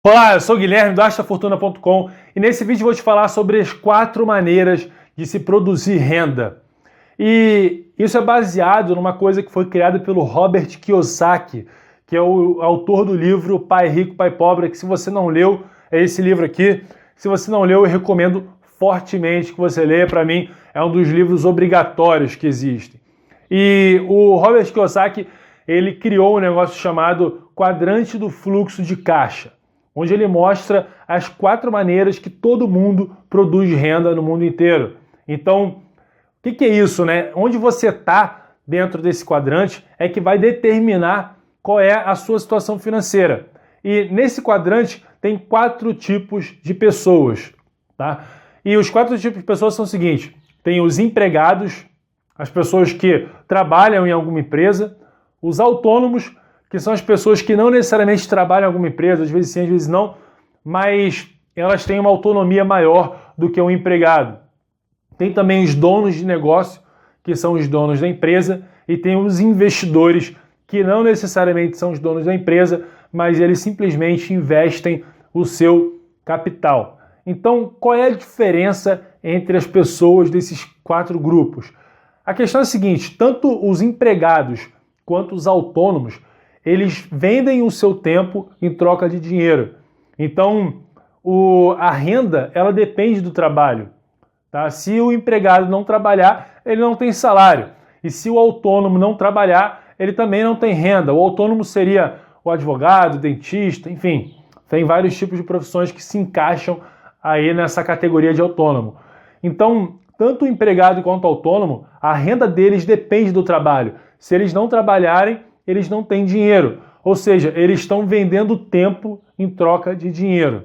Olá, eu sou o Guilherme do AstaFortuna.com e nesse vídeo vou te falar sobre as 4 maneiras de se produzir renda. E isso é baseado numa coisa que foi criada pelo Robert Kiyosaki, que é o autor do livro Pai Rico, Pai Pobre, que se você não leu, é esse livro aqui. Se você não leu, eu recomendo fortemente que você leia. Para mim, é um dos livros obrigatórios que existem. E o Robert Kiyosaki, ele criou um negócio chamado quadrante do fluxo de caixa, onde ele mostra as 4 maneiras que todo mundo produz renda no mundo inteiro. Então, o que é isso, né? Onde você está dentro desse quadrante é que vai determinar qual é a sua situação financeira. E nesse quadrante tem 4 tipos de pessoas, tá? E os 4 tipos de pessoas são os seguintes: tem os empregados, as pessoas que trabalham em alguma empresa, os autônomos, que são as pessoas que não necessariamente trabalham em alguma empresa, às vezes sim, às vezes não, mas elas têm uma autonomia maior do que um empregado. Tem também os donos de negócio, que são os donos da empresa, e tem os investidores, que não necessariamente são os donos da empresa, mas eles simplesmente investem o seu capital. Então, qual é a diferença entre as pessoas desses 4 grupos? A questão é a seguinte: tanto os empregados quanto os autônomos, eles vendem o seu tempo em troca de dinheiro. Então, a renda, ela depende do trabalho. Tá? Se o empregado não trabalhar, ele não tem salário. E se o autônomo não trabalhar, ele também não tem renda. O autônomo seria o advogado, o dentista, enfim. Tem vários tipos de profissões que se encaixam aí nessa categoria de autônomo. Então, tanto o empregado quanto o autônomo, a renda deles depende do trabalho. Se eles não trabalharem, eles não têm dinheiro, ou seja, eles estão vendendo tempo em troca de dinheiro.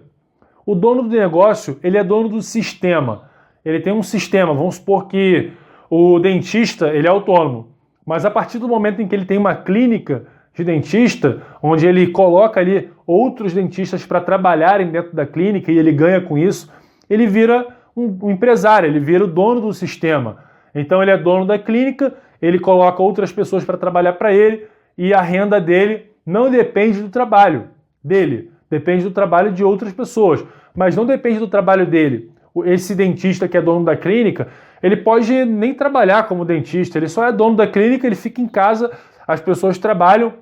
O dono do negócio, ele é dono do sistema. Ele tem um sistema, vamos supor que o dentista, ele é autônomo, mas a partir do momento em que ele tem uma clínica de dentista, onde ele coloca ali outros dentistas para trabalharem dentro da clínica e ele ganha com isso, ele vira um empresário, ele vira o dono do sistema. Então ele é dono da clínica, ele coloca outras pessoas para trabalhar para ele, e a renda dele não depende do trabalho dele, depende do trabalho de outras pessoas, mas não depende do trabalho dele. Esse dentista que é dono da clínica, ele pode nem trabalhar como dentista, ele só é dono da clínica, ele fica em casa, as pessoas trabalham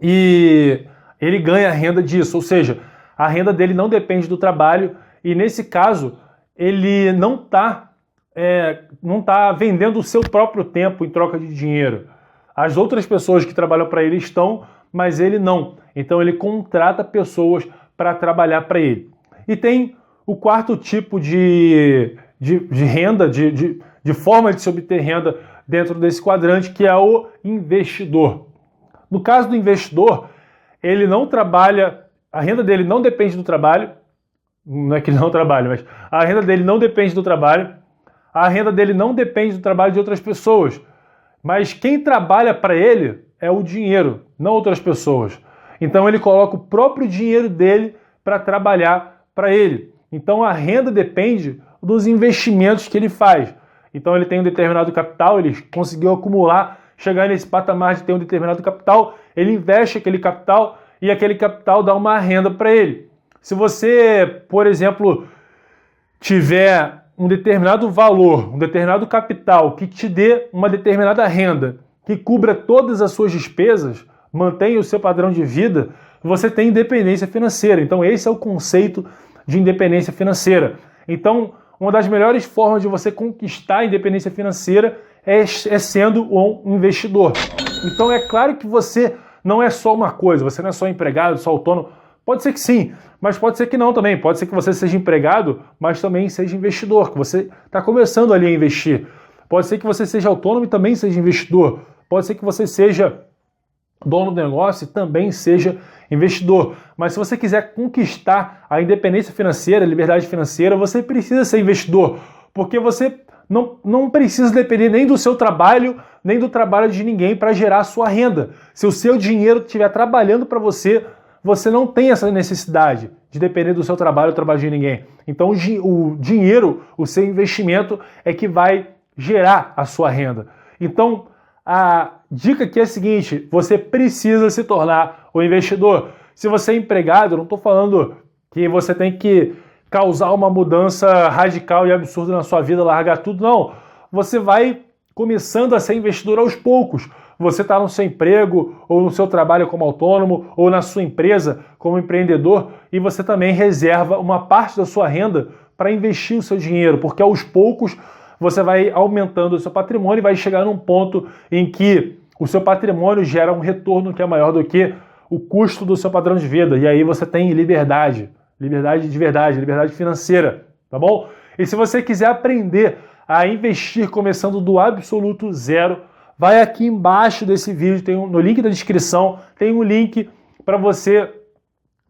e ele ganha a renda disso, ou seja, a renda dele não depende do trabalho e nesse caso ele não está vendendo o seu próprio tempo em troca de dinheiro. As outras pessoas que trabalham para ele estão, mas ele não. Então ele contrata pessoas para trabalhar para ele. E tem o 4º tipo de renda, de forma de se obter renda dentro desse quadrante, que é o investidor. No caso do investidor, ele não trabalha, a renda dele não depende do trabalho, não é que ele não trabalha, mas a renda dele não depende do trabalho, a renda dele não depende do trabalho de outras pessoas. Mas quem trabalha para ele é o dinheiro, não outras pessoas. Então ele coloca o próprio dinheiro dele para trabalhar para ele. Então a renda depende dos investimentos que ele faz. Então ele tem um determinado capital, ele conseguiu acumular, chegar nesse patamar de ter um determinado capital, ele investe aquele capital e aquele capital dá uma renda para ele. Se você, por exemplo, tiver um determinado valor, um determinado capital que te dê uma determinada renda, que cubra todas as suas despesas, mantenha o seu padrão de vida, você tem independência financeira. Então esse é o conceito de independência financeira. Então, uma das melhores formas de você conquistar a independência financeira é sendo um investidor. Então é claro que você não é só uma coisa, você não é só empregado, só autônomo. Pode ser que sim, mas pode ser que não também. Pode ser que você seja empregado, mas também seja investidor, que você está começando ali a investir. Pode ser que você seja autônomo e também seja investidor. Pode ser que você seja dono do negócio e também seja investidor. Mas se você quiser conquistar a independência financeira, a liberdade financeira, você precisa ser investidor, porque você não precisa depender nem do seu trabalho, nem do trabalho de ninguém para gerar a sua renda. Se o seu dinheiro estiver trabalhando para você, você não tem essa necessidade de depender do seu trabalho ou do trabalho de ninguém. Então o dinheiro, o seu investimento é que vai gerar a sua renda. Então a dica aqui é a seguinte: você precisa se tornar um investidor. Se você é empregado, eu não estou falando que você tem que causar uma mudança radical e absurda na sua vida, largar tudo, não. Você vai começando a ser investidor aos poucos. Você está no seu emprego, ou no seu trabalho como autônomo, ou na sua empresa como empreendedor, e você também reserva uma parte da sua renda para investir o seu dinheiro, porque aos poucos você vai aumentando o seu patrimônio e vai chegar num ponto em que o seu patrimônio gera um retorno que é maior do que o custo do seu padrão de vida. E aí você tem liberdade. Liberdade de verdade, liberdade financeira, tá bom? E se você quiser aprender a investir começando do absoluto zero, vai aqui embaixo desse vídeo, no link da descrição, tem um link para você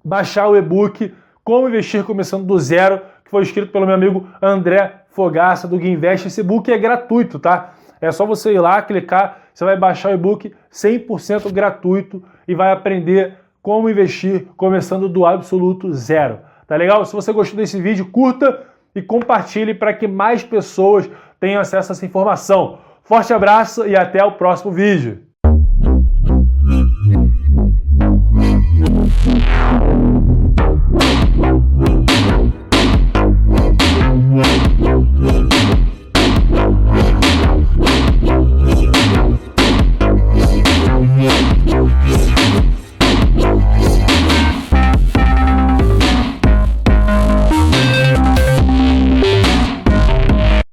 baixar o e-book Como Investir Começando do Zero, que foi escrito pelo meu amigo André Fogaça, do Guinvest. Esse e-book é gratuito, tá? É só você ir lá, clicar, você vai baixar o e-book 100% gratuito e vai aprender como investir começando do absoluto zero. Tá legal? Se você gostou desse vídeo, curta e compartilhe para que mais pessoas tenham acesso a essa informação. Forte abraço e até o próximo vídeo.